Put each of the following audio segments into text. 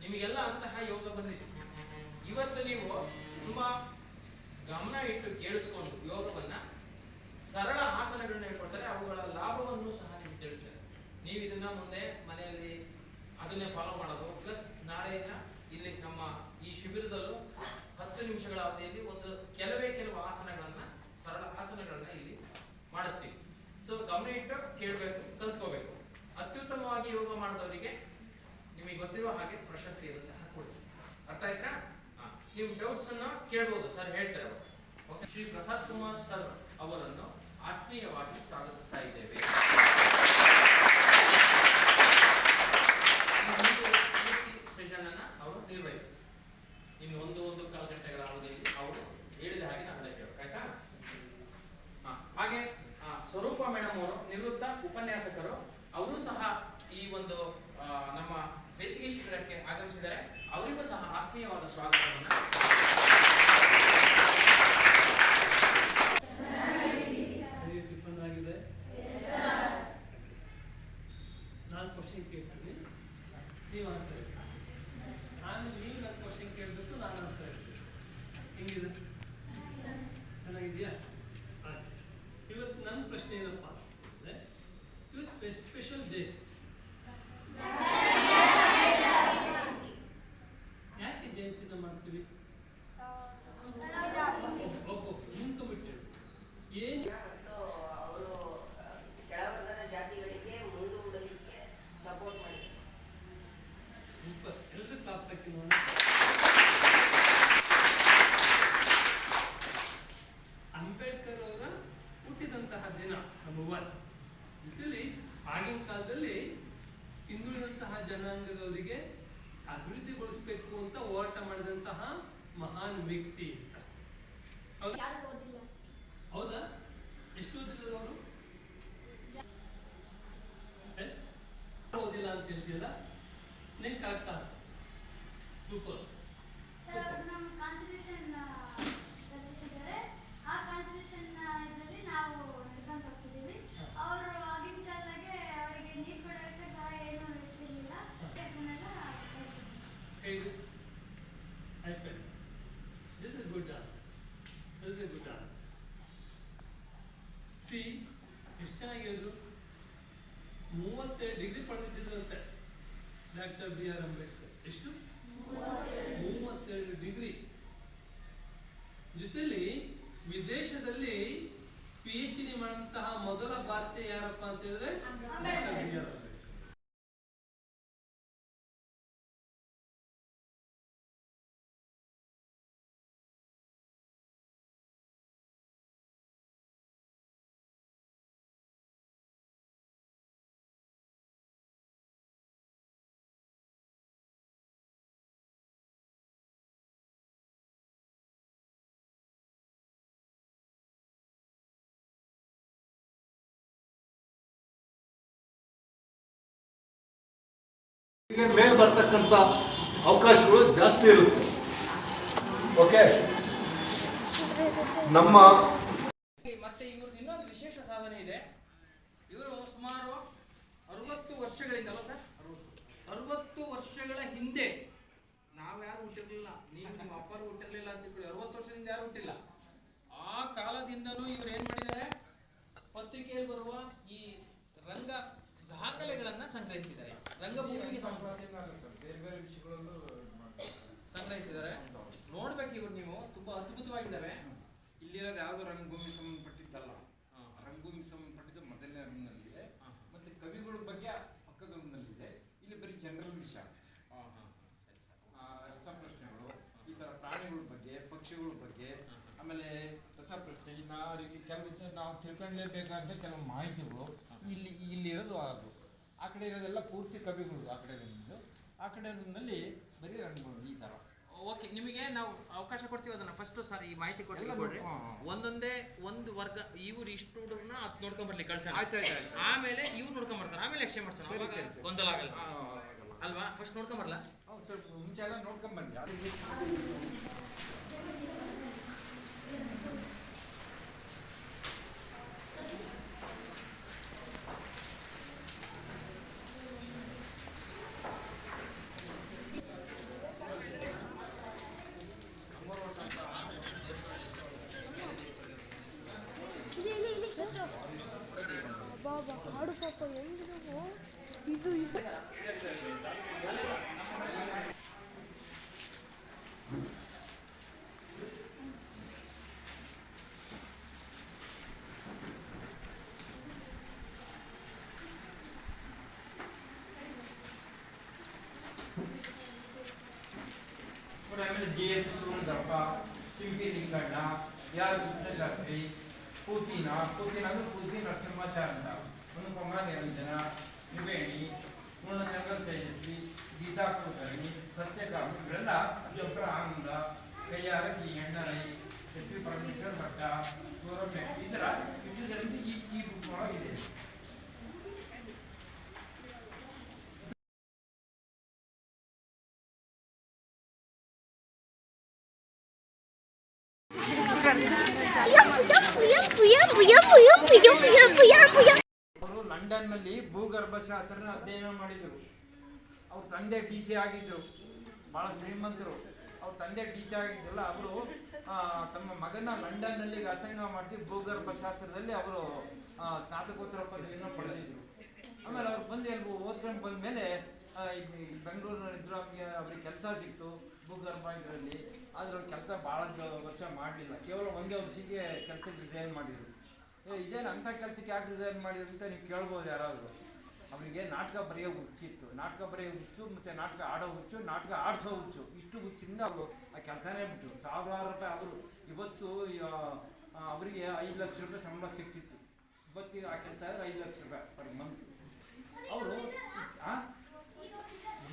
ನಿಮಗೆಲ್ಲ ಅಂತಹ ಯೋಗ ಬಂದಿದೆ. ಇವತ್ತು ನೀವು ತುಂಬಾ ಗಮನ ಇಟ್ಟು ಕೇಳಿಸ್ಕೊಂಡು ಯೋಗವನ್ನ ಸರಳ ಆಸನಗಳನ್ನ ಹೇಳ್ಕೊಡ್ತಾರೆ, ಅವುಗಳ ಲಾಭವನ್ನು ಸಹ ನಿಮ್ಗೆ ತಿಳಿಸ್ತಾರೆ. ನೀವು ಇದನ್ನ ಮುಂದೆ ಮನೆಯಲ್ಲಿ ಅದನ್ನೇ ಫಾಲೋ ಮಾಡೋದು. ಪ್ಲಸ್ ನಾಳೆಯಿಂದ ಇಲ್ಲಿ ನಮ್ಮ ಈ ಶಿಬಿರದಲ್ಲೂ 10 ನಿಮಿಷಗಳ ಅವಧಿಯಲ್ಲಿ ಕೆಲವು ಆಸನಗಳನ್ನ, ಸರಳ ಆಸನಗಳನ್ನ ಇಲ್ಲಿ ಮಾಡಿಸ್ತೀವಿ. ಸೊ ಗಮನ ಇಟ್ಟು ಕೇಳಬೇಕು, ಕಲ್ತ್ಕೋಬೇಕು. ಅತ್ಯುತ್ತಮವಾಗಿ ಯೋಗ ಮಾಡಿದವರಿಗೆ ನಿಮಗೆ ಗೊತ್ತಿರುವ ಹಾಗೆ ಪ್ರಶಸ್ತಿಯನ್ನು ಸಹ ಕೊಡ್ತೀವಿ. ಅರ್ಥ ಆಯ್ತಾ? ನೀವು ಡೌಟ್ಸ್ ಅನ್ನ ಕೇಳ್ಬೋದು, ಸರ್ ಹೇಳ್ತಾರೆ ಅವರು. ಓಕೆ, ಶ್ರೀ ಪ್ರಸಾದ್ ಕುಮಾರ್ ಸರ್ ಅವರನ್ನು ಆತ್ಮೀಯವಾಗಿ ಸ್ವಾಗತಿಸ್ತಾ ಇದ್ದೇವೆ. ಸೆಷನ್ ಅನ್ನ ಅವರು ನಿರ್ವಹಿಸಿ ಇನ್ನು ಒಂದು ಕಾಲು ಗಂಟೆಗಳ ಅವಧಿಯಲ್ಲಿ ಅವರು ಹೇಳಿದ ಹಾಗೆ ನಾವು ಕೇಳಬೇಕು. ಆಯ್ತಾ? ಹಾಗೆ ಸ್ವರೂಪ ಮೇಡಮ್ ಅವರು ನಿವೃತ್ತ ಉಪನ್ಯಾಸಕರು, ಅವರು ಸಹ ಈ ಒಂದು ನಮ್ಮ ಬೇಸಿಗೆ ಶಿಬಿರಕ್ಕೆ ಆಗಮಿಸಿದ್ದಾರೆ. ಅವರಿಗೂ ಸಹ ಆತ್ಮೀಯವಾದ ಸ್ವಾಗತವನ್ನು. ನಾನು ಕ್ವಶನ್ ಕೇಳ್ತೀನಿ, ನೀವು ಆನ್ಸರ್ ಹೇಳ್ತೀನಿ. ಆಮೇಲೆ ನೀವು ನನ್ನ ಕ್ವಶನ್ ಕೇಳಬೇಕು, ನಾನು ಆನ್ಸರ್ ಹೇಳ್ತೀನಿ. ಹೆಂಗಿದೆ? ಚೆನ್ನಾಗಿದೆಯಾ? ಇವತ್ತು ನನ್ನ ಪ್ರಶ್ನೆ ಏನಪ್ಪ ಅಂದರೆ, ಇವತ್ತು ಸ್ಪೆಷಲ್ ಡೇ. ಯಾಕೆ ಜಯಂತಿನ ಮಾಡ್ತೀವಿ? ಮುಂಕಮಿಟ್ಟು ಏನು ಅವರು ಕೆಳವರ್ಗದ ಜಾತಿಗಳಿಗೆ ಮುಂದೂಡಲಿಕ್ಕೆ ಸಪೋರ್ಟ್ ಮಾಡಿದ್ದಾರೆ. ಸೂಪರ್, ಎಲ್ಲರೂ ಕ್ಲಾಸ್ ಹಾಕಿ ನೋಡಿ. ಅಂಬೇಡ್ಕರ್ ಅವರ ಹುಟ್ಟಿದಂತಹ ದಿನ ನಂಬರ್ 1. ಇದರಲ್ಲಿ ಆಗಿನ ಕಾಲದಲ್ಲಿ ಹಿಂದುಳಿದಂತಹ ಜನಾಂಗದವರಿಗೆ ಅಭಿವೃದ್ಧಿಗೊಳಿಸಬೇಕು ಅಂತ ಹೋರಾಟ ಮಾಡಿದಂತಹ ಮಹಾನ್ ವ್ಯಕ್ತಿ ಅಂತ. ಹೌದಾ? ಎಷ್ಟು ಓದಿದ್ರು ಅವರು? ಓದಿಲ್ಲ ಅಂತ ಹೇಳ್ತೀಯಲ್ಲ, ನೀನು correct answer. Super. This is good answer. See, ಎಷ್ಟು ಚೆನ್ನಾಗಿ ಹೇಳಿದ್ರು. 37 ಡಿಗ್ರಿ ಪಡೆದಿದ್ದಂತೆ ಡಾಕ್ಟರ್ ಬಿ ಆರ್ ಅಂಬೇಡ್ಕರ್. ಎಷ್ಟು? 37 ಡಿಗ್ರಿ. ಜೊತೆಲಿ ವಿದೇಶದಲ್ಲಿ PhD ಮಾಡಿದಂತಹ ಮೊದಲ ಭಾರತೀಯ ಯಾರಪ್ಪ ಅಂತ ಹೇಳಿದ್ರೆ ಡಾಕ್ಟರ್ ಬಿ ಆರ್ ಅಂಬೇಡ್ಕರ್. ಮೇಲೆ ಬರ್ತಕ್ಕಂಥ ಅವಕಾಶಗಳು ಜಾಸ್ತಿ ಇರುತ್ತೆ. ಓಕೆ, ನಮ್ಮ ಮತ್ತೆ ಇವ್ರದ್ದು ಇನ್ನೊಂದು ವಿಶೇಷ ಸಾಧನೆ ಇದೆ. ಇವರು ಸುಮಾರು 60 ವರ್ಷಗಳಿಂದ, ಅಲ್ಲ ಸರ್, 60 ವರ್ಷಗಳ ಹಿಂದೆ, ನಾವು ಯಾರು ಹುಟ್ಟಿರ್ಲಿಲ್ಲ, ನಿಮ್ಮ ಅಪ್ಪರು ಹುಟ್ಟಿರ್ಲಿಲ್ಲ ಅಂತ ತಿಳ್ಕೊಳ್ಳಿ, 60 ವರ್ಷದಿಂದ ಯಾರು ಹುಟ್ಟಿಲ್ಲ. ಆ ಕಾಲದಿಂದನೂ ಇವ್ರು ಏನ್ ಮಾಡಿದ್ದಾರೆ, ಪತ್ರಿಕೆಯಲ್ಲಿ ಬರುವ ಈ ರಂಗ ದಾಖಲೆಗಳನ್ನ ಸಂಗ್ರಹಿಸಿದ್ದಾರೆ. ರಂಗಭೂಮಿಗೆ ಬೇರೆ ಬೇರೆ ವಿಷಯಗಳಲ್ಲೂ ಸಂಗ್ರಹಿಸಿದ್ದಾರೆ. ನೋಡ್ಬೇಕು ಇವ್ರು, ನೀವು ತುಂಬಾ ಅದ್ಭುತವಾಗಿದ್ದಾವೆ. ಇಲ್ಲಿರೋದು ಯಾವುದು ರಂಗಭೂಮಿ ಸಂಬಂಧಪಟ್ಟಿದ್ದಲ್ಲ, ರಂಗಭೂಮಿ ಸಂಬಂಧಪಟ್ಟಿದ್ದು ಮೊದಲನೇ ರೂಮ್ನಲ್ಲಿದೆ. ಮತ್ತೆ ಕವಿಗಳ ಬಗ್ಗೆ ಪಕ್ಕದ ರೂಮ್ನಲ್ಲಿದೆ. ಇಲ್ಲಿ ಬರೀ ಜನರಲ್ ವಿಷಯ, ರಸಪ್ರಶ್ನೆಗಳು, ಈ ಥರ ಪ್ರಾಣಿಗಳ ಬಗ್ಗೆ, ಪಕ್ಷಿಗಳ ಬಗ್ಗೆ, ಆಮೇಲೆ ರಸಪ್ರಶ್ನೆ, ಕೆಲವು ನಾವು ತಿಳ್ಕೊಳ್ಳೇಬೇಕಾದ ಕೆಲವು ಮಾಹಿತಿಗಳು ಇಲ್ಲಿರೋದು. ಅದು ಆ ಕಡೆ ಇರೋದೆಲ್ಲ ಪೂರ್ತಿ ಕವಿಗಳು, ಆ ಕಡೆ ರೂಮ್ದು. ಆ ಕಡೆ ರೂಮ್ನಲ್ಲಿ ಬರೀ ರಂಗಭೂಮಿ ಈ ಥರ. ಓಕೆ, ನಿಮಗೆ ನಾವು ಅವಕಾಶ ಕೊಡ್ತೀವಿ. ಅದನ್ನ ಫಸ್ಟ್ ಸರ್ ಈ ಮಾಹಿತಿ ಕೊಡ್ರಿ. ಒಂದು ವರ್ಗ ಇವ್ರು ಇಷ್ಟು ಹುಡುಗರನ್ನ ಅದು ನೋಡ್ಕೊಂಡ್ ಬರ್ಲಿ ಕಳ್ಸ. ಆಯ್ತು. ಆಮೇಲೆ ಇವ್ರು ನೋಡ್ಕೊಂಡ್ ಬರ್ತಾರೆ, ಆಮೇಲೆ ಯಕ್ಷೆ ಮಾಡ್ತಾರೆ. ಗೊಂದಲ ಆಗಲ್ಲ ಅಲ್ವಾ? ಫಸ್ಟ್ ನೋಡ್ಕೊಂಡ್ ಬರಲ್ಲ. ಸ್ವಲ್ಪ ಮುಂಚೆ ಎಲ್ಲ ನೋಡ್ಕೊಂಡ್ ಬನ್ನಿ. ಆಮೇಲೆ JS ಸುಗಂಧಪ್ಪ, ಸಿಂಪಿ ಲಿಂಗಣ್ಣ, ಯಾರು ಕೃಷ್ಣಶಾಸ್ತ್ರಿ, ಪೂತಿನ ಅಂದ್ರೆ ಪೂತಿ ನರಸಿಂಹಾಚಾರ್ಯ ಅಂತ, ಅನುಪಮ ನಿರಂಜನ, ತ್ರಿವೇಣಿ, ಪೂರ್ಣಚಂದ್ರ ತೇಜಸ್ವಿ, ಗೀತಾ ಕುಲಕರ್ಣಿ, ಸತ್ಯಕಾಮ, ಇವರೆಲ್ಲ ಜೊಬ್ರ ಆನಂದ, ಕೈಯಾರ ಕಿ ಎಣ್ಣರೈ, ಎಸ್ ವಿ ಪರಮೇಶ್ವರ್ ಭಟ್ಟ, ಸೌರಭ್ಯ, ಈ ಥರ ಇದರಲ್ಲಿ ಈ ಗ್ರೂಪ್ ಒಳಗಿದೆ. ಅವರು ಲಂಡನ್ ನಲ್ಲಿ ಭೂಗರ್ಭಶಾಸ್ತ್ರನ ಅಧ್ಯಯನ ಮಾಡಿದರು. ಅವ್ರ ತಂದೆ DC ಆಗಿದ್ರು, ಬಹಳ ಶ್ರೀಮಂತರು. ಅವ್ರ ತಂದೆ DC ಆಗಿದ್ದಲ್ಲ, ಅವರು ತಮ್ಮ ಮಗನ ಲಂಡನ್ ನಲ್ಲಿ ವ್ಯಾಸಂಗ ಮಾಡಿಸಿ ಭೂಗರ್ಭಶಾಸ್ತ್ರದಲ್ಲಿ ಅವರು ಸ್ನಾತಕೋತ್ತರ ಪದವಿಯನ್ನು ಪಡೆದಿದ್ರು. ಆಮೇಲೆ ಅವ್ರು ಬಂದು ಎಲ್ಗೂ ಓದ್ಕೊಂಡು ಬಂದ್ಮೇಲೆ ಬೆಂಗಳೂರಿನಲ್ಲಿ ಇದ್ರು. ಅವ್ರಿಗೆ ಕೆಲಸ ಸಿಕ್ತು ಭೂಗರ್ಭ ಇದರಲ್ಲಿ. ಆದ್ರೆ ಅವ್ರು ಕೆಲಸ ಭಾಳ ವರ್ಷ ಮಾಡಲಿಲ್ಲ, ಕೇವಲ ಒಂದೇ ವರ್ಷಕ್ಕೆ ಕೆಲಸಕ್ಕೆ ರಿಸೈನ್ ಮಾಡಿದ್ರು. ಇದೇನು ಅಂಥ ಕೆಲಸಕ್ಕೆ ಯಾಕೆ ರಿಸೈನ್ ಮಾಡಿದ್ರು ಅಂತ ನೀವು ಕೇಳ್ಬೋದು ಯಾರಾದರೂ. ಅವರಿಗೆ ನಾಟಕ ಬರೆಯೋ ಹುಚ್ಚಿತ್ತು, ನಾಟಕ ಬರೆಯೋ ಹುಚ್ಚು, ಮತ್ತು ನಾಟಕ ಆಡೋ ಹುಚ್ಚು, ನಾಟಕ ಆಡಿಸೋ ಹುಚ್ಚು. ಇಷ್ಟು ಹುಚ್ಚಿಂದ ಅವರು ಆ ಕೆಲಸನೇ ಬಿಟ್ಟರು. ಸಾವಿರಾರು ರೂಪಾಯಿ ಅವರು ಇವತ್ತು ಅವರಿಗೆ 5 ಲಕ್ಷ ರೂಪಾಯಿ ಸಂಬಳ ಸಿಕ್ತಿತ್ತು. ಇವತ್ತಿಗೆ ಆ ಕೆಲಸ ಆದರೆ 5 ಲಕ್ಷ ರೂಪಾಯಿ ಪರ್ ಮಂತ್. ಅವರು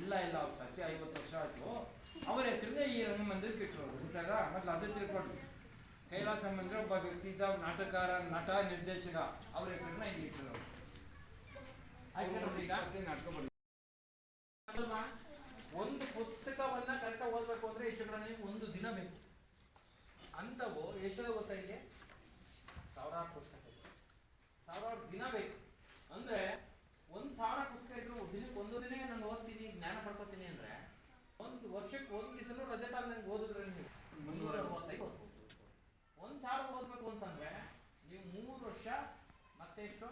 ಇಲ್ಲ ಅವ್ರು ಸತ್ಯ 50 ವರ್ಷ ಆಯಿತು. ಅವರ ಹೆಸರನ್ನೇ ಈ ರಂಗಮಂದಿರಕ್ಕೆ ಇಟ್ಟರು. ಗೊತ್ತಾಗ ಮೊದಲು ಅದೇ ತಿಳ್ಕೊಂಡು ಕೈಲಾಸ ಮಂದಿರ ಒಬ್ಬ ವ್ಯಕ್ತಿ ಇದ್ದ, ನಾಟಕಕಾರ, ನಟ, ನಿರ್ದೇಶಕ. ಅವ್ರ ಹೆಸರನ್ನ ಇಲ್ಲಿ ಇಟ್ಟರು. ಒಂದು ಪುಸ್ತಕವನ್ನ ಕರೆಕ್ಟಾಗಿ ಓದಬೇಕು ಅಂದ್ರೆ ಎಷ್ಟು ಒಂದು ದಿನ ಬೇಕು. ಅಂಥವು ಎಷ್ಟು ಗೊತ್ತಾ ಇಲ್ಲಿ? ಸಾವಿರಾರು ಪುಸ್ತಕ, ಸಾವಿರಾರು ದಿನ ಬೇಕು. ಅಂದ್ರೆ 1000 ಪುಸ್ತಕ ಇದ್ರು ದಿನಕ್ಕೆ ಒಂದು ದಿನ ನಾನು ಓದ್ತೀನಿ, ಜ್ಞಾನ ಪಡ್ಕೋತೀನಿ ಅಂದ್ರೆ ಒಂದು ವರ್ಷಕ್ಕೆ ಒಂದು ದಿವಸನೂ ರಜೆ ಕಾಲ ನಂಗೆ ಓದಿದ್ರೆ ನೀವು 365 ಓದ್ಬೋದು. 1000 ಓದ್ಬೇಕು ಅಂತಂದ್ರೆ ನೀವು 3 ವರ್ಷ ಮತ್ತೆ ಎಷ್ಟು,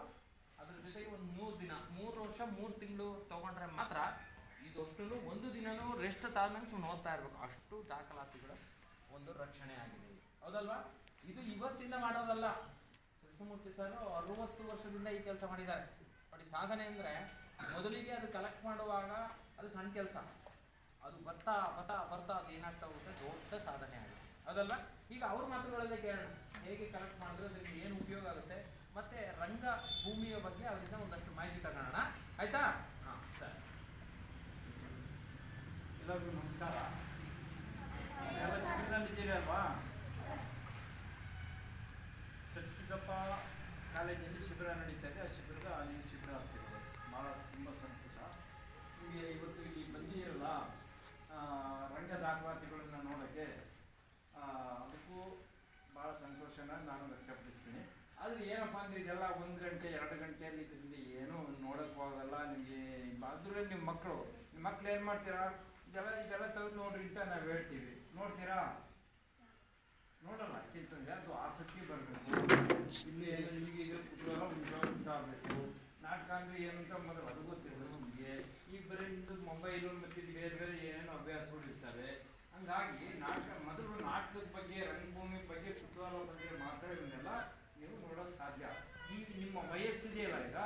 ಅದ್ರ ಜೊತೆಗೆ ಒಂದು 3 ದಿನ, 3 ವರ್ಷ 3 ತಿಂಗಳು ತಗೊಂಡ್ರೆ ಮಾತ್ರ ಇದು ಅಷ್ಟು ಒಂದು ದಿನನೂ ರೆಸ್ಟ್ ತಾಳ್ಮೆಂಗೆ ಸುಮ್ಮನೆ ಓದ್ತಾ ಇರ್ಬೇಕು. ಅಷ್ಟು ದಾಖಲಾತಿಗಳ ಒಂದು ರಕ್ಷಣೆ ಆಗಿದೆ. ಹೌದಲ್ವಾ? ಇದು ಇವತ್ತಿಂದ ಮಾಡೋದಲ್ಲ. ಕೃಷ್ಣಮೂರ್ತಿ ಸರ್ 60 ವರ್ಷದಿಂದ ಈ ಕೆಲಸ ಮಾಡಿದ್ದಾರೆ ನೋಡಿ. ಸಾಧನೆ ಅಂದರೆ ಮೊದಲಿಗೆ ಅದು ಕಲೆಕ್ಟ್ ಮಾಡುವಾಗ ಅದು ಸಣ್ಣ ಕೆಲಸ, ಅದು ಬರ್ತಾ ಬರ್ತಾ ಬರ್ತಾ ಅದು ಏನಾಗ್ತಾ ಹೋಗುತ್ತೆ, ದೊಡ್ಡ ಸಾಧನೆ ಆಗುತ್ತೆ. ಅದಲ್ಲ, ಈಗ ಅವ್ರ ಮಾತುಗಳಲ್ಲೇ ಕೇಳೋಣ, ಹೇಗೆ ಕಲೆಕ್ಟ್ ಮಾಡಿದ್ರೆ ಅದಕ್ಕೆ ಏನು ಉಪಯೋಗ ಆಗುತ್ತೆ, ಮತ್ತೆ ರಂಗ ಭೂಮಿಯ ಬಗ್ಗೆ ಅವರಿಂದ ಒಂದಷ್ಟು ಮಾಹಿತಿ ತಗೊಳ್ಳೋಣ. ಆಯ್ತಾ? ಹಾಂ, ಸರಿ. ಎಲ್ಲರಿಗೂ ನಮಸ್ಕಾರ. ಎಲ್ಲ ಶಿಬಿರದಲ್ಲಿದ್ದೀರಿ ಅಲ್ವಾ? ಸಿದ್ದಪ್ಪ ಕಾಲೇಜಿನಲ್ಲಿ ಶಿಬಿರ ನಡೀತಾ ಇದೆ. ಆ ಶಿಬಿರದ ನೀವು ಶಿಬಿರ ಆಗ್ತಿರೋದು ಭಾಳ ತುಂಬ ಸಂತೋಷ. ನಿಮಗೆ ಇವತ್ತು ಇಲ್ಲಿ ಬಂದಿರಲ್ಲ ರಂಗ ದಾಖಲಾತಿಗಳನ್ನು ನೋಡೋಕ್ಕೆ, ಅದಕ್ಕೂ ಭಾಳ ಸಂತೋಷನ ನಾನು ವ್ಯಕ್ತಪಡಿಸ್ತೀನಿ. ಆದರೆ ಏನಪ್ಪ ಅಂದರೆ ಇದೆಲ್ಲ 1 ಗಂಟೆ 2 ಗಂಟೆಯಲ್ಲಿ ಇದರಿಂದ ಏನೂ ನೋಡೋಕ್ಕೆ ಹೋಗಲ್ಲ ನಿಮಗೆ. ಅದ್ರಲ್ಲಿ ನಿಮ್ಮ ಮಕ್ಕಳು ಏನು ಮಾಡ್ತೀರಾ, ಇದೆಲ್ಲ ತೆಗೆದು ನೋಡ್ರಿ ಅಂತ ನಾವು ಹೇಳ್ತೀವಿ. ನೋಡ್ತೀರಾ? ನೋಡಲ್ಲ. ಯಾಕೆಂತಂದರೆ ಅದು ಆಸಕ್ತಿ ಬರಬೇಕು. ಇಲ್ಲಿ ನಿಮಗೆ ಇದ್ರ ಕುತೂಹಲ ಉಂಟಾಗಬೇಕು. ನಾಟಕ ಅಂದರೆ ಏನಂತ ಮೊದಲು ಅದು ಗೊತ್ತಿರೋದು ನಿಮಗೆ. ಈಗ ಬರೀ ನಿಮ್ಮದು ಮೊಬೈಲು ಮತ್ತು ಬೇರೆ ಬೇರೆ ಏನೇನೋ ಅಭ್ಯಾಸಗಳು ಇರ್ತವೆ. ಹಂಗಾಗಿ ಮೊದಲು ನಾಟಕದ ಬಗ್ಗೆ, ರಂಗಭೂಮಿ ಬಗ್ಗೆ ಕುತೂಹಲ ಬಗ್ಗೆ ಮಾತ್ರ ಇವನ್ನೆಲ್ಲ ನೀವು ನೋಡೋಕ್ಕೆ ಸಾಧ್ಯ. ಈಗ ನಿಮ್ಮ ವಯಸ್ಸಿದೆಯಲ್ಲ, ಈಗ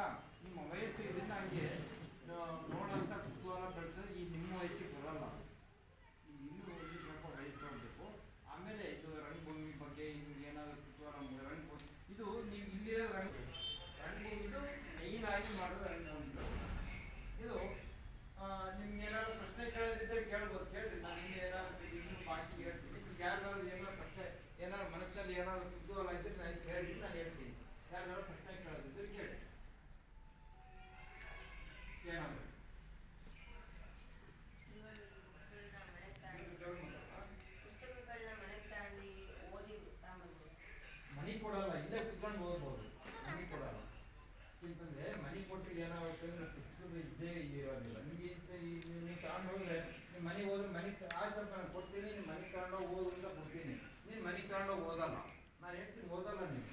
ನಿಮ್ಮ ವಯಸ್ಸು ಇದನ್ನ ಹಂಗೆ ನೋಡೋಂಥ ಕುತೂಹಲ ಬೆಳೆಸೋದು ಈ ನಿಮ್ಮ ವಯಸ್ಸಿಗೆ ಬರೋಲ್ಲ. ಇನ್ನೂ ಸ್ವಲ್ಪ ವಯಸ್ಸು ಹೋಗಬೇಕು. ಆಮೇಲೆ ಇದು ರಂಗಭೂಮಿ ಬಗ್ಗೆ ನಿಮ್ಗೆ ಏನಾದರೂ ಕುತೂಹಲ, ಇದು ನೀವು ಇಲ್ಲಿರೋ ರಂಗಭೂಮಿದು ಮೈನ್ ಆಗಿ ಮಾಡೋದು ರಂಗಭೂಮಿದು. ಇದು ನಿಮ್ಗೆ ಏನಾದರೂ ಪ್ರಶ್ನೆ ಕೇಳೋದಿದ್ದರೆ ಕೇಳ್ಬೋದು, ಕೇಳ್ರಿ. ನಾನು ಇಲ್ಲಿ ಏನಾದ್ರು ಇನ್ನೂ ಬಾಕಿ ಹೇಳ್ತೀನಿ. ಯಾರು ಏನಾದ್ರು ಪ್ರಶ್ನೆ, ಏನಾದ್ರು ಮನಸ್ಸಲ್ಲಿ ಏನಾದರೂ ಕುತೂಹಲ ಇದ್ದರೆ ನನಗೆ ಕೇಳಿ, ನಾನು ಹೇಳ್ತೀನಿ. ಯಾರು ಪ್ರಶ್ನೆ ಕೇಳೋದಿದ್ದರೆ ಕೇಳಿ. ಏನಾದರೂ ಮನಿ ಕೊಡಲ್ಲ, ಇಲ್ಲೇ ಕುತ್ಕೊಂಡು ಓದ್ಬೋದು. ಮನಿ ಕೊಡಲ್ಲ. ಯಾಕಂತಂದರೆ ಮನಿ ಕೊಟ್ಟರೆ ಏನಾಗುತ್ತೆ ಅಂದರೆ ಪುಸ್ತಕದ ಇದ್ದೇ ಇರೋದಿಲ್ಲ. ನಿಮಗೆ ನೀವು ತಗೊಂಡು ಹೋದರೆ ನಿಮ್ಮ ಮನೆಗೆ ಹೋದ್ರೆ ಮನೆ ಆಯ್ತಪ್ಪ ನಾನು ಕೊಡ್ತೀನಿ, ನಿಮ್ಮ ಮನೆ ತಗೊಂಡೋಗಿ ಓದು ಅಂತ ಕೊಡ್ತೀನಿ. ನೀನು ಮನೆ ತಗೊಂಡೋಗಿ ಓದಲ್ಲ. ನಾನು ಹೇಳ್ತೀನಿ ಓದಲ್ಲ. ನೀವು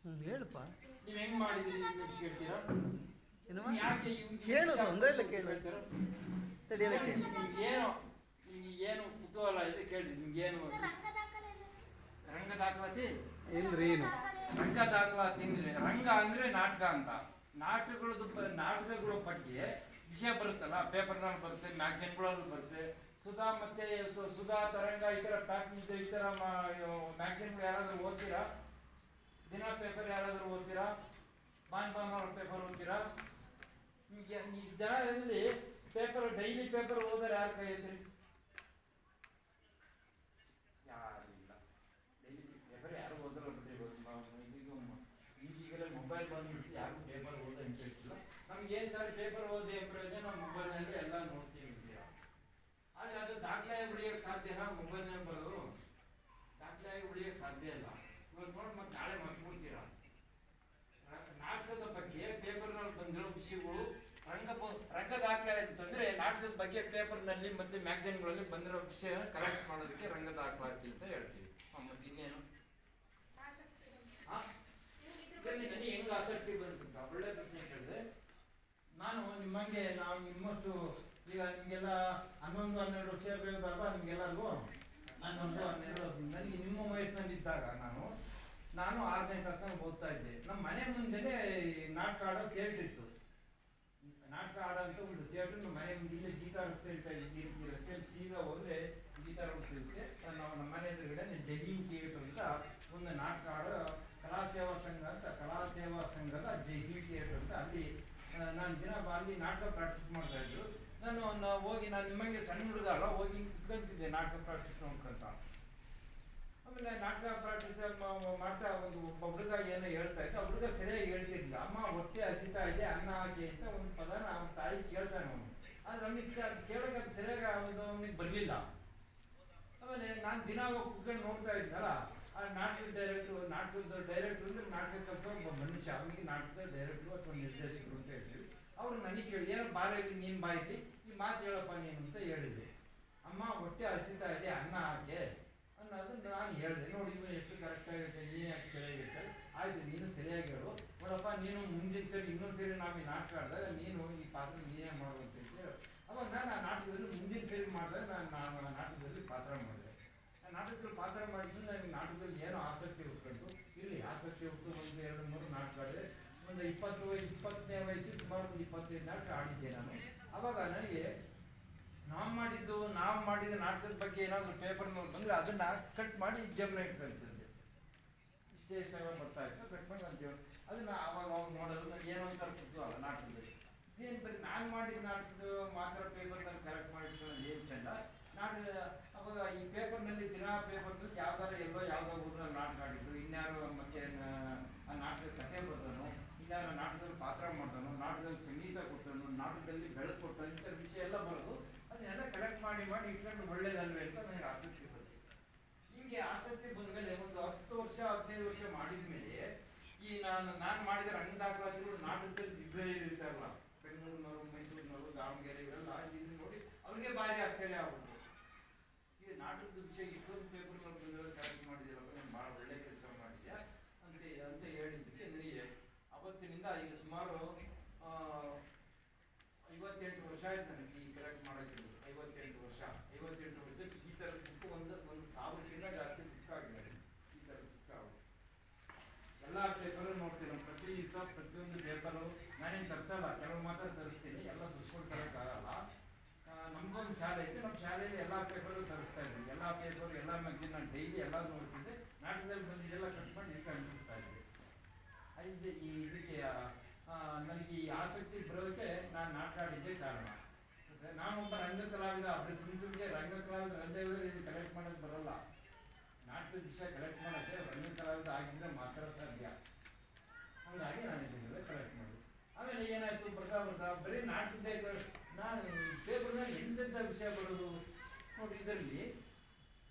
ಹೇಳಪ್ಪ. ನೀವು ಹೆಂಗ್ ಮಾಡಿದ್ರಿ ಅಂತ ಕೇಳ್ತೀರಾ? ಏನಮ್ಮ? ನೀವು ಯಾಕೆ ಕೇಳು, ತೊಂದ್ರೆ ಇಲ್ಲ, ಕೇಳು. ಹೇಳ್ತೀರಾ? ತಡಿಯಲ್ಲ ಕೇಳಿ. ನಿಮ್ಗೇನು ಕುತೂಹಲ ಇದೆ ಕೇಳ್ರಿ. ನಿಮ್ಗೇನು ರಂಗ ದಾಖಲಾತಿ? ಏನ್ರಿ ಏನು? ರಂಗ ದಾಖಲಾತಿ ಅಂದ್ರೆ ರಂಗ ಅಂದ್ರೆ ನಾಟಕ ಅಂತ. ನಾಟಕಗಳ ಬಗ್ಗೆ ವಿಷಯ ಬರುತ್ತಲ್ಲ, ಪೇಪರ್ನಲ್ಲಿ ಬರುತ್ತೆ, ಮ್ಯಾಗ್ಝಿನ್ಗಳಲ್ಲಿ ಬರುತ್ತೆ. ಸುಧಾ ಮತ್ತೆ ಸುಧಾ ತರಂಗ ಈ ಥರ ಈ ಥರ ಮ್ಯಾಗ್ಝಿನ್ಗಳು ಯಾರಾದರೂ ಓದ್ತೀರಾ? ದಿನ ಪೇಪರ್ ಯಾರಾದರೂ ಓದ್ತೀರಾ? ಭಾನುವಾರ ಪೇಪರ್ ಓದ್ತೀರಾ? ನಿಮ್ಗೆ ಈ ಜನರಲ್ಲಿ ಪೇಪರ್ ಡೈಲಿ ಪೇಪರ್ ಓದೋರು ಯಾರು ಕೈ ಎತ್ತಿ? ಯಾರಿಲ್ಲ. ಡೈಲಿ ಪೇಪರ್ ಯಾರು ಓದಲ್ಲ ಬಿಡ್ರಿ. ಈಗಲೇ ಮೊಬೈಲ್ ಬಂದ್ಬಿಟ್ಟು ಯಾರು ಪೇಪರ್ ಓದೋ ಇಂಟ್ರೆಸ್ಟ್ ಇಲ್ಲ. ನಮ್ಗೆ ಏನು ಸರ್ ಪೇಪರ್ ಓದಿ ಪ್ರಯೋಜನ? ಮೊಬೈಲ್ನಲ್ಲಿ ಎಲ್ಲ ನೋಡ್ತೀವಿ ಅಂತೀರಾ. ಆದರೆ ಅದು ದಾಖಲೆಯಾಗಿ ಉಳಿಯೋಕ್ಕೆ ಸಾಧ್ಯನಾ? ಮೊಬೈಲ್ ನಂಬರು ದಾಖಲೆಯಾಗಿ ಉಳಿಯೋಕ್ಕೆ ಸಾಧ್ಯ ಇಲ್ಲ. ಇವತ್ತು ನೋಡಿ ಮತ್ತೆ ನಾಳೆ ಮರ್ತ್ಬಿಡ್ತೀರಾ. ನಾಟಕದ ಬಗ್ಗೆ ಪೇಪರ್ನಲ್ಲಿ ಬಂದಿರೋ ವಿಷಯಗಳು ರಂಗ ದಾಖಲೆ ಅಂತಂದ್ರೆ ನಾಟಕದ ಬಗ್ಗೆ ಪೇಪರ್ನಲ್ಲಿ ಮತ್ತೆ ಮ್ಯಾಗ್ಝಿನ್ಗಳಲ್ಲಿ ಬಂದಿರೋ ವಿಷಯ ಕಲೆಕ್ಟ್ ಮಾಡೋದಕ್ಕೆ ರಂಗ ದಾಖಲಾತಿ ಅಂತ ಹೇಳ್ತೀವಿ. ಮತ್ತೆ ಇನ್ನೇನು? ನನಗೆ ಹೆಂಗ್ ಆಸಕ್ತಿ ಬಂತು? ಒಳ್ಳೆ ಪ್ರಶ್ನೆ ಕೇಳಿದೆ. ನಾವು ನಿಮ್ಮಷ್ಟು ಈಗ ನಿಮಗೆಲ್ಲ 11-12 ವರ್ಷ ಬೇಕಲ್ವಾ ನಿಮ್ಗೆಲ್ಲರಿಗೂ? 11-12 ನನಗೆ ನಿಮ್ಮ ವಯಸ್ಸಿನಲ್ಲಿ ಇದ್ದಾಗ ನಾನು 6ನೇ ಕ್ಲಾಸ್ನಲ್ಲಿ ಓದ್ತಾ ಇದ್ದೆ. ನಮ್ಮ ಮನೆ ಮುಂದೆನೆ ನಾಟಕ ಆಡೋ ಥಿಯೇಟ್ರ್ ಇತ್ತು. ನಾಟಕ ಆಡೋಂಥ ಒಂದು ಥಿಯೇಟ್ರ್ ನಮ್ಮ ಮನೆ ಮುಂದೆ ಇಲ್ಲೇ ಗೀತಾ ರಸ್ತೆ ಇರ್ತಾ ಇತ್ತು. ಈ ರಸ್ತೆಯಲ್ಲಿ ಸೀದಾ ಹೋದ್ರೆ ಗೀತಾ ರೋಡ್ ಸಿಗುತ್ತೆ. ನಮ್ಮ ಮನೆ ಎದುರುಗಡೆ ಜೈನ್ ಥಿಯೇಟ್ರ್ ಅಂತ ಒಂದು ನಾಟಕ ಆಡೋ ಕಲಾ ಸೇವಾ ಸಂಘದ ಜೈನ್ ಥಿಯೇಟ್ರ್ ಅಂತ ಅಲ್ಲಿ ನಾನು ಅಲ್ಲಿ ನಾಟಕ ಪ್ರಾಕ್ಟೀಸ್ ಮಾಡ್ತಾ ಇದ್ರು. ನಾನು ಹೋಗಿ ನಿಮ್ಮಂಗೆ ಸಣ್ಣ ಹುಡುಗ ಅಲ್ಲ, ಹೋಗಿ ಕುತ್ಕೊಂತಿದ್ದೆ ನಾಟಕ ಪ್ರಾಕ್ಟೀಸ್ ನೋಡ್ಕೊಂತ. ಆಮೇಲೆ ನಾಟಕ ಪ್ರಾಕ್ಟೀಸ್ ಮಾಡ್ತಾ ಒಬ್ಬ ಹುಡುಗ ಏನೋ ಹೇಳ್ತಾ ಇದ್ದ. ಆ ಹುಡುಗ ಸರಿಯಾಗಿ ಹೇಳ್ತಿರ್ಲಿಲ್ಲ. ಅಮ್ಮ ಹೊಟ್ಟೆ ಹಸಿತಾ ಇದೆ, ಅನ್ನ ಹಾಕಿ ಅಂತ ಒಂದು ಪದನ ಅವನ ತಾಯಿ ಕೇಳ್ತಾನೆ ಅವನು. ಆದ್ರೆ ಅವನಿಗೆ ಕೇಳೋಕೆ ಅದು ಸರಿಯಾಗಿ ಅವನಿಗೆ ಬರಲಿಲ್ಲ. ಆಮೇಲೆ ನಾನು ದಿನ ಹೋಗಿ ಕುತ್ಕೊಂಡು ನೋಡ್ತಾ ಇದ್ದಲ್ಲ, ಆ ನಾಟಕದ ಡೈರೆಕ್ಟ್ರು ಅಂದ್ರೆ ನಾಟಕ ಕಲಿಸೋ ಒಬ್ಬ ಮನುಷ್ಯ. ಅವನಿಗೆ ನಾಟಕದ ಡೈರೆಕ್ಟ್ರು ಅಥವಾ ನಿರ್ದೇಶಕರು ಅಂತ ಹೇಳ್ತೀವಿ. ಅವರು ನನಗೆ ಕೇಳಿ, ಏನೋ ಬಾಯಲ್ಲಿ ನೀನು ಬಾಯಿಲಿ ಈ ಮಾತು ಹೇಳಪ್ಪ ನೀನು ಅಂತ ಹೇಳಿದೆ. ಅಮ್ಮ ಹೊಟ್ಟೆ ಹಸಿತಾ ಇದೆ, ಅನ್ನ ಹಾಕೆ ಅನ್ನೋದು ನಾನು ಹೇಳಿದೆ. ನೋಡಿ ಇವನು ಎಷ್ಟು ಕರೆಕ್ಟಾಗಿರುತ್ತೆ, ನೀನು ಯಾಕೆ ಸರಿಯಾಗಿರ್ತಾರೆ? ಆಯ್ತು, ನೀನು ಸರಿಯಾಗಿ ಹೇಳು ನೋಡಪ್ಪ. ನೀನು ಮುಂದಿನ ಸರಿ ಇನ್ನೊಂದು ಸರಿ ನಾವು ಈ ನಾಟಕ ಆಡಿದಾಗ ನೀನು ಈ ಪಾತ್ರ ನೀನೇ ಮಾಡುವಂತ ಹೇಳಿ. ಅವಾಗ ನಾನು ಆ ನಾಟಕದಲ್ಲಿ ಮುಂದಿನ ಸರಿ ಮಾಡಿದಾಗ ನಾನು ನಾಟಕದಲ್ಲಿ ಪಾತ್ರ ಮಾಡಿದೆ. ನಾಟಕದಲ್ಲಿ ಪಾತ್ರ ಮಾಡಿದ್ದು ನನಗೆ ನಾಟಕದಲ್ಲಿ ಏನೋ ಆಸಕ್ತಿ ಹುಟ್ಕೊಂಡು ಇಲ್ಲಿ ಆಸಕ್ತಿ ಹುಟ್ಟು ಒಂದು 2-3 ನಾಟಕ ಆಡಿದೆ. ಒಂದು 20ನೇ ವಯಸ್ಸಿಗೆ ಸುಮಾರು ಒಂದು 25 ನಾಟಕ ಆಡಿದ್ದೆ ನಾನು. ಅವಾಗ ನನಗೆ ನಾವು ಮಾಡಿದ ನಾಟಕದ ಬಗ್ಗೆ ಏನಾದರೂ ಪೇಪರ್ನಲ್ಲಿ ಬಂದರೆ ಅದನ್ನು ಕಟ್ ಮಾಡಿ ಜಮ್ನ ಇಟ್ಕೊಳ್ತಿದ್ದೆ. ಇಷ್ಟೇ ಚೆನ್ನಾಗಿ ಬರ್ತಾ ಇತ್ತು, ಕಟ್ ಮಾಡಿ ಅಂತೇಳಿ ಅದನ್ನು ಅವಾಗ ನೋಡೋದು ನನಗೆ ಏನೋ ಅಂತ ಅಲ್ಲ ನಾಟಕದಲ್ಲಿ. ಏನು ಬರೀ ನಾನು ಮಾಡಿದ ನಾಟಕದ ಮಾತ್ರ ಪೇಪರ್ನಲ್ಲಿ ಕರೆಕ್ಟ್ ಮಾಡಿಟ್ಕೊಳ್ಳೋದು ಏನು ಚೆಂದ. ಅವಾಗ ಈ ಪೇಪರ್ನಲ್ಲಿ ಪೇಪರ್ನಲ್ಲಿ ಯಾವುದೋ ಊರಿನಲ್ಲಿ ನಾಟಕ ಆಡಿದ್ರು, ಇನ್ಯಾರು ಮತ್ತೆ ಆ ನಾಟಕದ ಕಥೆ ಬರ್ತಾನೋ, ಇನ್ಯಾರು ನಾಟಕದಲ್ಲಿ ಪಾತ್ರ ಮಾಡ್ತಾನೋ, ನಾಟಕದಲ್ಲಿ ಸಂಗೀತ ಕೊಟ್ಟನು, ನಾಟಕದಲ್ಲಿ ಬೆಳಕು ಕೊಟ್ಟನು, ಇಂಥ ವಿಷಯ ಎಲ್ಲ ಬರೋದು. ಅದನ್ನೆಲ್ಲ ಕಲೆಕ್ಟ್ ಮಾಡಿ ಇಟ್ಕೊಂಡು ಒಳ್ಳೇದಲ್ವೇ ಅಂತ ನನಗೆ ಆಸಕ್ತಿ ಬಂತು. ನಿಮಗೆ ಆಸಕ್ತಿ ಬಂದಮೇಲೆ ಒಂದು 10 ವರ್ಷ 15 ವರ್ಷ ಮಾಡಿದ ಮೇಲೆ ಈ ನಾನು ಮಾಡಿದ ರಂಗ ದಾಖಲಾತಿಗಳು ನಾಟಕದಲ್ಲಿ ದಿಗ್ಗಜರು ಇರ್ತಾರಲ್ಲ, ಬೆಂಗಳೂರಿನವರು, ಮೈಸೂರಿನವರು, ದಾವಣಗೆರೆ ಇವರೆಲ್ಲ ಇದನ್ನು ನೋಡಿ ಅವ್ರಿಗೆ ಭಾರಿ ಆಶ್ಚರ್ಯ ಆಗ್ಬಿಟ್ಟು, ಈಗ ನಾಟಕದ ವಿಷಯ ಇಷ್ಟೊಂದು ಪೇಪರ್ನಲ್ಲಿ ಬಂದಿರೋ ಕಲೆಕ್ಟ್ ಮಾಡಿದ್ದೀರಲ್ಲ, ನಾನು ಭಾಳ ಒಳ್ಳೆ ಕೆಲಸ ಮಾಡಿದ್ಯಾ ಅಂತ ಹೇಳಿದ್ದಕ್ಕೆ ನನಗೆ ಅವತ್ತಿನಿಂದ ಈಗ ಸುಮಾರು 58 ವರ್ಷ ಆಯ್ತು ನನಗೆ ಈ ಕಲೆಕ್ಟ್ ಮಾಡೋಕ್ಕೆ. 58 ವರ್ಷದಲ್ಲಿ ಈ ಥರದ ಬುಕ್ ಒಂದು 1000ಕ್ಕಿಂತ ಜಾಸ್ತಿ ಬುಕ್ ಆಗಿದೆ. ಈ ಥರದ ಬುಕ್ ಎಲ್ಲ ಪೇಪರು ನೋಡ್ತೀನಿ ನಾನು ಪ್ರತಿ ದಿವಸ. ಪ್ರತಿಯೊಂದು ಪೇಪರು ನಾನೇನು ತರಿಸಲ್ಲ, ಕೆಲವು ಮಾತ್ರ ತರಿಸ್ತೀನಿ, ಎಲ್ಲ ದುಡ್ಕೊಂಡು ತರೋಕ್ಕಾಗಲ್ಲ. ನಮಗೊಂದು ಶಾಲೆ ಐತೆ, ನಮ್ಮ ಶಾಲೆಯಲ್ಲಿ ಎಲ್ಲ ಪೇಪರು ತರಿಸ್ತಾ ಇದ್ವಿ. ಎಲ್ಲ ಪೇಪರು ಎಲ್ಲ ಮ್ಯಾಗ್ಝಿನ್ ನಾನು ಡೈಲಿ ಎಲ್ಲ ನೋಡ್ತಿದ್ದೆ. ನಾಟಕದಲ್ಲಿ ಬಂದಿದ್ದೆಲ್ಲ ಕಟ್ ಮಾಡಿ ಇಟ್ಕೊಂಡು ಅಂಟಿಸ್ತಾ ಇದ್ದೆ. ಇದಕ್ಕೆ ನನಗೆ ಈ ಆಸಕ್ತಿ ಬರೋದಕ್ಕೆ ನಾನು ನಾಟಕ ಆಡಿದ್ದೇ ಕಾರಣ. ನಾನೊಬ್ಬ ರಂಗ ಕಲಾವಿದ, ಬರೀ ಸುಮ್ಗೆ ರಂಗ ಕಲಾವಿದ ರಂಗದಲ್ಲಿ ಇದು ಕಲೆಕ್ಟ್ ಮಾಡೋದು ಬರೋಲ್ಲ. ನಾಟಕದ ವಿಷಯ ಕಲೆಕ್ಟ್ ಮಾಡೋಕ್ಕೆ ರಂಗ ಕಲಾವಿದ ಆಗಿದ್ರೆ ಮಾತ್ರ ಸಾಧ್ಯ. ಹಾಗಾಗಿ ನಾನು ಇದನ್ನೆಲ್ಲ ಕಲೆಕ್ಟ್ ಮಾಡಿದೆ. ಆಮೇಲೆ ಏನಾಯಿತು, ಬರ್ತಾ ಬರೀ ನಾಟಕದ್ದೇ ನಾನು ಪೇಪರ್ನಲ್ಲಿ ಎಂತೆಂಥ ವಿಷಯ ಬರೋದು ನೋಡಿ. ಇದರಲ್ಲಿ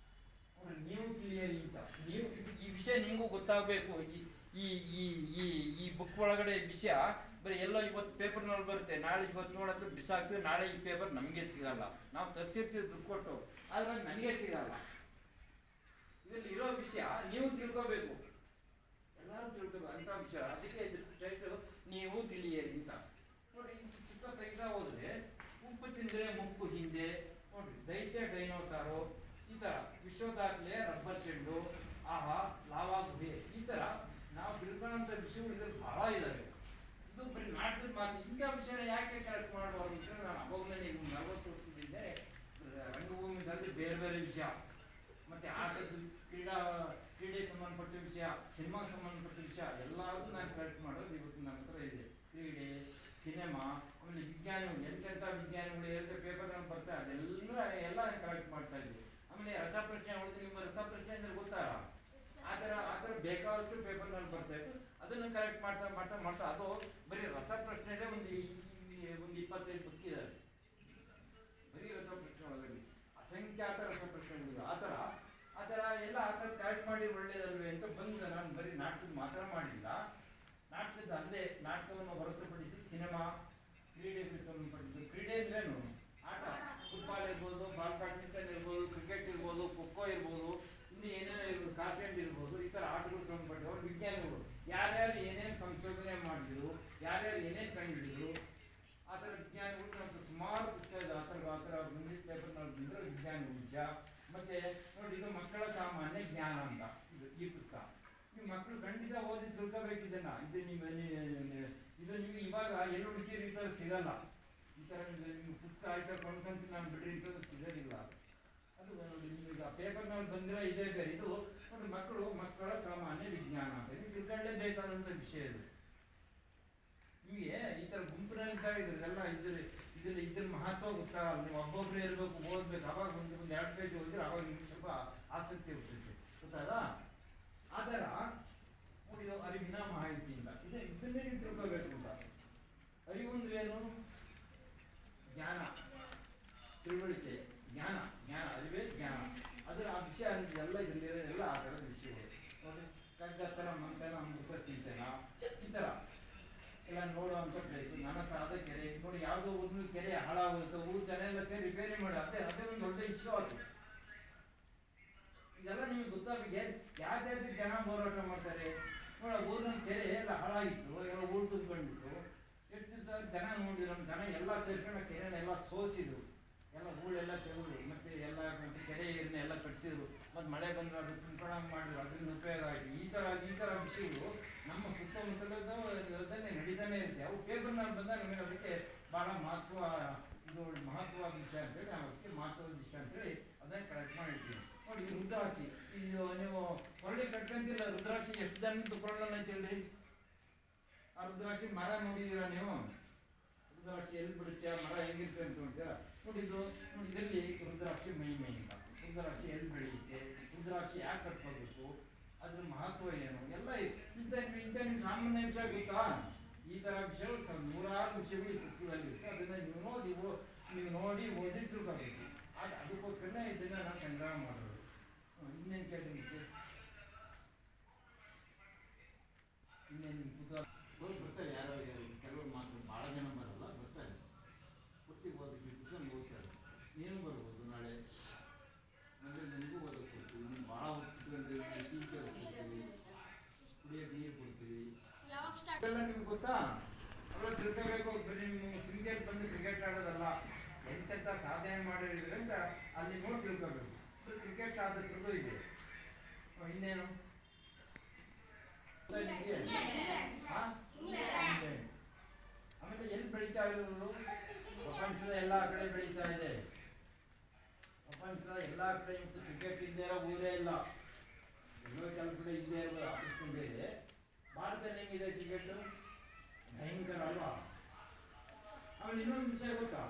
ನೀವು ಕ್ಲಿಯರ್ ಅಂತ ನೀವು ಈ ವಿಷಯ ನಿಮಗೂ ಗೊತ್ತಾಗಬೇಕು. ಈ ಬುಕ್ ಒಳಗಡೆ ವಿಷಯ ಬರೀ ಎಲ್ಲೋ ಇವತ್ತು ಪೇಪರ್ನಲ್ಲಿ ಬರುತ್ತೆ, ನಾಳೆ ಇವತ್ತು ನೋಡೋದು ಬಿಸಾಕ್ತೀವಿ, ನಾಳೆ ಈ ಪೇಪರ್ ನಮಗೆ ಸಿಗಲ್ಲ. ನಾವು ತರಿಸಿರ್ತೀವಿ ದುಡ್ಡು ಕೊಟ್ಟು, ಆದರೆ ನನಗೆ ಸಿಗಲ್ಲ. ಇದರಲ್ಲಿ ಇರೋ ವಿಷಯ ನೀವು ತಿಳ್ಕೋಬೇಕು, ಎಲ್ಲರೂ ತಿಳ್ಕೋಬೇಕು. ಅಂಥ ವಿಷಯ. ಅದಕ್ಕೆ ಇದ್ರ ಟೈಟಲ್ ನೀವು ತಿಳಿಯಿರಿ ಅಂತ. ನೋಡ್ರಿ, ಈ ಪುಸ್ತಕ ತೆಗೆದ ಹೋದ್ರೆ ಉಪ್ಪು ತಿಂದರೆ ಮುಪ್ಪು ಹಿಂದೆ, ನೋಡ್ರಿ ದೈತ್ಯ ಡೈನೋಸಾರು, ಈ ತರ ವಿಶ್ವ ದಾಖಲೆ ರಬ್ಬರ್ ಚೆಂಡು, ಆಹಾ ಲಾವಾ ಗುಹೆ, ಈ ತರ ನಾವು ತಿಳ್ಕೊಳ್ಳೋಂಥ ವಿಷಯಗಳು ಇದ್ರಲ್ಲಿ ಬಹಳ ಇದಾವೆ. ಇದು ಬರೀ ನಾಟಕದ ಮಾತು. ಇಂಥ ವಿಷಯನ ಯಾಕೆ ಕರೆಕ್ಟ್ ಮಾಡುವರು ಅಂತ ನಾನು ಅವಾಗಲೇ ಈಗ 40 ವರ್ಷದಿಂದ ರಂಗಭೂಮಿದಲ್ಲಿ ಬೇರೆ ಬೇರೆ ವಿಷಯ, ಮತ್ತೆ ಆಟದ ಕ್ರೀಡೆಗೆ ಸಂಬಂಧಪಟ್ಟ ವಿಷಯ, ಸಿನಿಮಾಗೆ ಸಂಬಂಧಪಟ್ಟ ವಿಷಯ ಎಲ್ಲಾದರೂ ನಾನು ಕರೆಕ್ಟ್ ಮಾಡೋದು ಇವತ್ತು ನನ್ನ ಹತ್ರ ಇದೆ. ಕ್ರೀಡೆ, ಸಿನಿಮಾ, ಆಮೇಲೆ ವಿಜ್ಞಾನಿಗಳು, ಎಂತೆಂಥ ವಿಜ್ಞಾನಿಗಳು ಎಲ್ಲಿ ಪೇಪರ್ನಲ್ಲಿ ಬರ್ತಾರೆ ಅದೆಲ್ಲ ಎಲ್ಲ ಕರೆಕ್ಟ್ ಮಾಡ್ತಾ ಇದ್ವಿ. ಆಮೇಲೆ ರಸಪ್ರಶ್ನೆ ಹೊಡೆದು ನಿಮ್ಮ ರಸಪ್ರಶ್ನೆ ಅಂದ್ರೆ ಗೊತ್ತಾ, ಆ ಥರ ಬೇಕಾದಷ್ಟು ಪೇಪರ್ನಲ್ಲಿ ಬರ್ತಾ ಇತ್ತು. ಅದನ್ನು ಕರೆಕ್ಟ್ ಮಾಡ್ತಾ ಮಾಡ್ತಾ ಮಾಡ್ತಾ ಅದು ಬರೀ ರಸಪ್ರಶ್ನೆದೇ ಒಂದು 25 ಬುಕ್ ಇದಾವೆ. ಬರೀ ರಸಪ್ರಶ್ನೆ ಒಳಗಡೆ ಅಸಂಖ್ಯಾತ ರಸಪ್ರಶ್ನೆಗಳಿವೆ. ಆ ಥರ ಎಲ್ಲ ಕರೆಕ್ಟ್ ಮಾಡಿ ಒಳ್ಳೇದಲ್ವೇ ಅಂತ ಬಂದು ನಾನು ಬರೀ ನಾಟಕದ ಮಾತ್ರ ಮಾಡಲಿಲ್ಲ. ನಾಟಕದ ಅಲ್ಲದೆ ನಾಟಕವನ್ನು ಹೊರತುಪಡಿಸಿ ಸಿನಿಮಾ, ಕ್ರೀಡೆಗೆ ಸಂಬಂಧಪಟ್ಟಿದ್ದು. ಕ್ರೀಡೆ ಅಂದ್ರೇನು? ಆಟ. ಫುಟ್ಬಾಲ್ ಇರ್ಬೋದು, ಬಾಲ್ ಬ್ಯಾಡ್ಮಿಂಟನ್ ಇರ್ಬೋದು, ಕ್ರಿಕೆಟ್ ಇರ್ಬೋದು, ಖೋಖೋ ಇರ್ಬೋದು, ಇನ್ನು ಏನೇನೋ ಇರ್ಬೋದು, ಕಾಲ್ಚೆಂಡ್ ಇರ್ಬೋದು, ಈ ಥರ ಆಟಗಳು ಸಂಬಂಧಪಟ್ಟವರು ವಿಜ್ಞಾನಿಗಳು ಯಾರ್ಯಾರು ಏನೇನು ಸಂಶೋಧನೆ ಮಾಡಿದ್ರು, ಯಾರ್ಯಾರು ಏನೇನು ಕಂಡುಹಿಡಿದ್ರು, ಆ ಥರ ವಿಜ್ಞಾನಿಗಳು ನಮ್ದು ಸುಮಾರು ಪುಸ್ತಕ ಇದೆ. ಆ ಥರ ಮುಂದಿನ ಪೇಪರ್ನಲ್ಲಿ ಬಂದರೆ ವಿಜ್ಞಾನಿಗಳ ವಿಷಯ. ಮತ್ತೆ ನೋಡಿ, ಇದು ಮಕ್ಕಳ ಸಾಮಾನ್ಯ ಜ್ಞಾನ ಅಂತ ಈ ಪುಸ್ತಕ. ನೀವು ಮಕ್ಕಳು ಖಂಡಿತ ಓದಿ ತಿಳ್ಕೋಬೇಕಿದ್ದನ್ನ. ಇದು ನಿಮಗೆ ಇವಾಗ ಎಲ್ಲ ಹುಡುಕಿಯರು ಈ ಥರ ಸಿಗಲ್ಲ. ಈ ಥರ ನಿಮ್ಗೆ ಪುಸ್ತಕ ಆಯ್ತಾ ಕೊಂಡ್ಕೊಂತ ನಾನು ಬಿಡ್ರಿ ಇಂಥದ್ದು ಸಿಗೋದಿಲ್ಲ. ಅದು ನೋಡಿ, ನಿಮಗೆ ಪೇಪರ್ನಲ್ಲಿ ಬಂದಿರೋ ಇದೇ ಬೇರೆ. ಇದು ನೋಡಿ, ಮಕ್ಕಳ ಸಾಮಾನ್ಯ ವಿಜ್ಞಾನ ಅಂತ ನೀವು ತಿಳ್ಕೊಳ್ಳೇಬೇಕಾದಂಥ ವಿಷಯ ಇದು. ನಿಮಗೆ ಈ ಥರ ಗುಂಪಿನಲ್ಲಿ ಇದೆಲ್ಲ ಇದ್ರ ಮಹತ್ವ ಗೊತ್ತಾಗಲ್ಲ. ನೀವು ಒಬ್ಬೊಬ್ಬರೇ ಇರಬೇಕು, ಓದ್ಬೇಕು. ಅವಾಗ ಒಂದು 2 ಪೇಜ್ ಓದಿದ್ರೆ ಅವಾಗ ನಿಮ್ಗೆ ಸ್ವಲ್ಪ ಆಸಕ್ತಿ ಇರ್ತೈತೆ, ಗೊತ್ತಾದ? ಆ ಥರ ನೋಡಿ, ಅರಿವಿನ ಮಾಹಿತಿಯಿಂದ ಇದನ್ನೇ ನೀವು ತಿಳ್ಕೋಬೇಕು ಅಂತ. ಅರಿವು ಅಂದ್ರೆ ಏನು? ಜ್ಞಾನ, ತಿಳುವಳಿಕೆ, ಜ್ಞಾನ, ಅರಿವೇ ಜ್ಞಾನ. ಅದರ ಆ ವಿಷಯ ಎಲ್ಲ ಇದರಲ್ಲಿರೋದೆಲ್ಲ ಆ ಥರದ ವಿಷಯಗಳು. ನೋಡಿ, ಕಗ್ಗತ್ತನ, ಮಂಥನ, ಅಮೃತ ಚಿಂತನ, ಈ ಥರ ಎಲ್ಲ ನೋಡುವಂಥ ಪ್ಲೇಸು. ನನಸಾದ ಕೆರೆ ನೋಡಿ, ಯಾವುದೋ ಒಂದು ಕೆರೆ ಹಾಳಾಗುತ್ತೆ, ಜನ ಎಲ್ಲ ಸೇರಿ ರಿಪೇರಿ ಮಾಡಿ ಅದೇ ಒಂದು ದೊಡ್ಡ ಇಶ್ಯೂ ಆಯ್ತು. ಇದೆಲ್ಲ ನಿಮಗೆ ಗೊತ್ತಾಗಬೇಕು. ಯಾವ್ದಾದ್ರು ಜನ ಹೋರಾಟ ಮಾಡ್ತಾರೆ ನೋಡಿ. ಊರಿನ ಕೆರೆ ಎಲ್ಲ ಹಾಳಾಗಿತ್ತು, ಎಲ್ಲ ಊರು ತುಂಬಿಕೊಂಡಿತ್ತು. ಎಷ್ಟು ದಿವಸ ಜನ ನೋಡಿದ್ರು, ಜನ ಎಲ್ಲ ಸೇರ್ಕೊಂಡು ಕೆರೆನೆಲ್ಲ ಸೋಸಿದ್ರು, ಎಲ್ಲ ಹೂಳೆಲ್ಲ ತೆಗೆದ್ರು, ಮತ್ತೆ ಕೆರೆ ಎಲ್ಲ ಕಟ್ಸಿದ್ರು. ಮತ್ತು ಮಳೆ ಬಂದ್ರೆ ಅದು ತುಂಬ್ಕೊಂಡಂಗೆ ಮಾಡಿದ್ರು, ಅದರಿಂದ ಉಪಯೋಗ ಆಯಿತು. ಈ ಥರ ವಿಷಯಗಳು ನಮ್ಮ ಸುತ್ತಮುತ್ತಲದನ್ನೇ ನಡೀತಾನೆ ಇರುತ್ತೆ. ಅವು ಪೇಪರ್ನಲ್ಲಿ ಬಂದಾಗ ನಮಗೆ ಅದಕ್ಕೆ ಭಾಳ ಮಹತ್ವವಾದ ವಿಷಯ ಅಂತೇಳಿ ನಾವು ಅದಕ್ಕೆ ಮಹತ್ವದ ವಿಷಯ ಅಂತೇಳಿ ಅದನ್ನು ಕರೆಕ್ಟ್ ಮಾಡಿರ್ತೀವಿ. ನೋಡಿ, ರುದ್ರಾಕ್ಷಿ, ಇದು ನೀವು ಹೊರಳಿ ಕಟ್ಕೊಂತಿಲ್ಲ. ರುದ್ರಾಕ್ಷಿ ಎಷ್ಟು ಜನ ತಗೊಳ್ಳೋಣ ಅಂತ ಹೇಳ್ರಿ. ಆ ರುದ್ರಾಕ್ಷಿ ಮರ ನೋಡಿದ್ದೀರಾ ನೀವು? ರುದ್ರಾಕ್ಷಿ ಎಲ್ಲಿ ಬಿಡುತ್ತೆ, ಆ ಮರ ಹೆಂಗಿರುತ್ತೆ ಅಂತ ನೋಡ್ತೀರಾ? ನೋಡಿ, ಇದರಲ್ಲಿ ರುದ್ರಾಕ್ಷಿ ಮೈ ಅಂತ. ರುದ್ರಾಕ್ಷಿ ಎಲ್ಲಿ ಬೆಳೆಯುತ್ತೆ, ರುದ್ರಾಕ್ಷಿ ಯಾಕೆ ಕಟ್ಕೋಬೇಕು, ಅದ್ರ ಮಹತ್ವ ಏನು, ಎಲ್ಲ ಇಂಥ ನಿಮ್ಗೆ ಸಾಮಾನ್ಯ ವಿಷಯ ಗೊತ್ತಾ? ಈ ಥರ ವಿಷಯಗಳು 100 ವಿಷಯಗಳು ಈ ಪುಸ್ತಕದಲ್ಲಿ ಇರುತ್ತೆ. ಅದನ್ನು ನೀವು ನೋಡಿ ಓದಿ ತಿಳ್ಕೋಬೇಕು. ಅದಕ್ಕೋಸ್ಕರನೇ ಇದನ್ನು ನಾನು ಸಂಗ್ರಹ ಮಾಡೋದು. ಇನ್ನೇನು ಕೇಳಿದ್ದಕ್ಕೆ ಇನ್ನೇನು ಪುಸ್ತಕ ಬರ್ತಾರೆ, ಯಾರೋ ಕೆಲವರು ಮಾತ್ರ ಭಾಳ ಜನ ಬರಲ್ಲ, ಬರ್ತಾರೆ. ಒಟ್ಟಿಗೆ ಓದಕ್ಕೆ ಪುಸ್ತಕ ಓದ್ತಾರೆ. ನೀನು ಬರ್ಬೋದು ನಾಳೆ, ಅಂದರೆ ನಿನಗೂ ಓದಕ್ಕೆ ಕೊಡ್ತೀವಿ. ನೀನು ಭಾಳ ಓದ್ತಿದ್ರೆ ಟೀಚರ್ ಕೊಡ್ತೀವಿ, ಕುಡಿಯೋಕ್ಕೆ ನೀರು ಕೊಡ್ತೀವಿ. ಇವೆಲ್ಲ ನಿಮ್ಗೆ ಗೊತ್ತಾ? ಅವೆಲ್ಲ ತಿಳ್ಕೋಬೇಕು. ಬರೀ ನೀವು ಕ್ರಿಕೆಟ್ ಬಂದು ಕ್ರಿಕೆಟ್ ಆಡೋದಲ್ಲ, ಎಂತೆಂಥ ಸಾಧನೆ ಮಾಡಿರೋದ್ರಿಂದ ಅಲ್ಲಿ ನೋಡಿ ತಿಳ್ಕೋಬೇಕು. ಕ್ರಿಕೆಟ್ ಸಾಧಕರದ್ದು ಇದೆ. ಇನ್ನೇನು ಆಮೇಲೆ ಎಲ್ಲಿ ಬೆಳೀತಾ ಇರೋದು? ಪ್ರಪಂಚದ ಎಲ್ಲ ಕಡೆ ಬೆಳೀತಾ ಇದೆ. ಪ್ರಪಂಚದ ಎಲ್ಲ ಕಡೆ ಇವತ್ತು ಕ್ರಿಕೆಟ್ ಇಲ್ಲದೆ ಇರೋ ಊರೇ ಇಲ್ಲ. ಎಲ್ಲೋ ಕೆಲವು ಕಡೆ ಇಲ್ಲದೆ ಇರೋ ಆಪರೇಷನ್ ಬೇರೆ. ಭಾರತದಲ್ಲಿ ಹೆಂಗಿದೆ ಕ್ರಿಕೆಟ್? ಭಯಂಕರ ಅಲ್ವಾ? ಆಮೇಲೆ ಇನ್ನೊಂದು ವಿಷಯ ಗೊತ್ತಾ?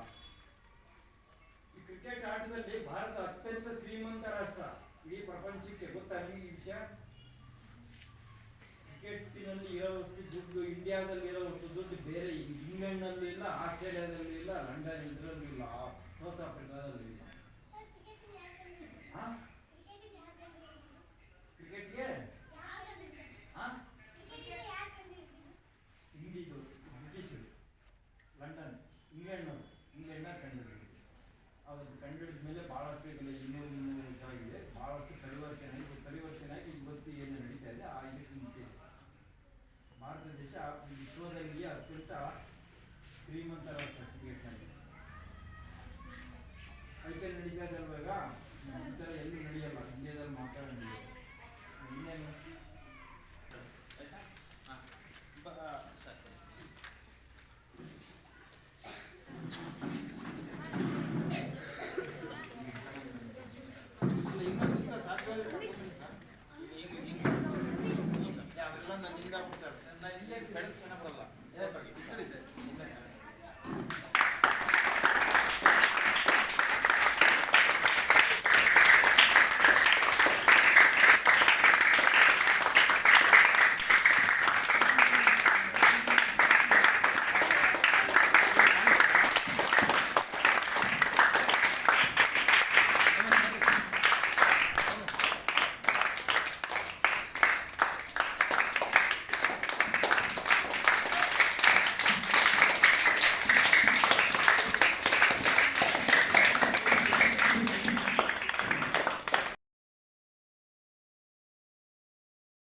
ಈ ಕ್ರಿಕೆಟ್ ಆಟದಲ್ಲಿ ಭಾರತ ಅತ್ಯಂತ ಶ್ರೀಮಂತ ರಾಷ್ಟ್ರ ಇಡೀ ಪ್ರಪಂಚಕ್ಕೆ. ಗೊತ್ತಾ ಈ ವಿಷಯ? ಕ್ರಿಕೆಟಿನಲ್ಲಿ ಇರೋವಷ್ಟು ದುಡ್ಡು ಇಂಡಿಯಾದಲ್ಲಿ ಇರೋವಷ್ಟು ದುಡ್ಡು ಬೇರೆ ಇಂಗ್ಲೆಂಡ್ನಲ್ಲೂ ಇಲ್ಲ, ಆಸ್ಟ್ರೇಲಿಯಾದಲ್ಲೂ ಇಲ್ಲ, ಲಂಡನ್ ಇದರಲ್ಲೂ ಇಲ್ಲ, ಸೌತ್ ಆಫ್ರಿಕಾದಲ್ಲೂ ಇಲ್ಲ. ಕ್ರಿಕೆಟ್ಗೆ ಇಂಡಿದು ಬ್ರಿಟಿಷರು, ಲಂಡನ್, ಇಂಗ್ಲೆಂಡ್ನ ಕಂಡುಹಿಡಿದ್ರು. ಅದು ಕಂಡುಹಿಡಿದ ಮೇಲೆ ಭಾಳಷ್ಟು ಈಗ 200 ವರ್ಷ ಆಗಿದೆ. ಭಾಳಷ್ಟು ಪರಿವರ್ತನೆ ಆಗಿ ಇವತ್ತು ಏನು ನಡೀತಾ ಇದೆ ಆ ಇದಕ್ಕೆ ನಿಂತಿದೆ. ಸರ್ ಈಗ ಈಗ ಅವೆಲ್ಲ ನನ್ನಿಂದ ಆಗ್ಬಿಡ್ತಾರೆ ನಾನು ಇಲ್ಲೇ ಬೆಳಕು ಚೆನ್ನಾಗಿ ಬರಲ್ಲ ಸರಿ ಸರ್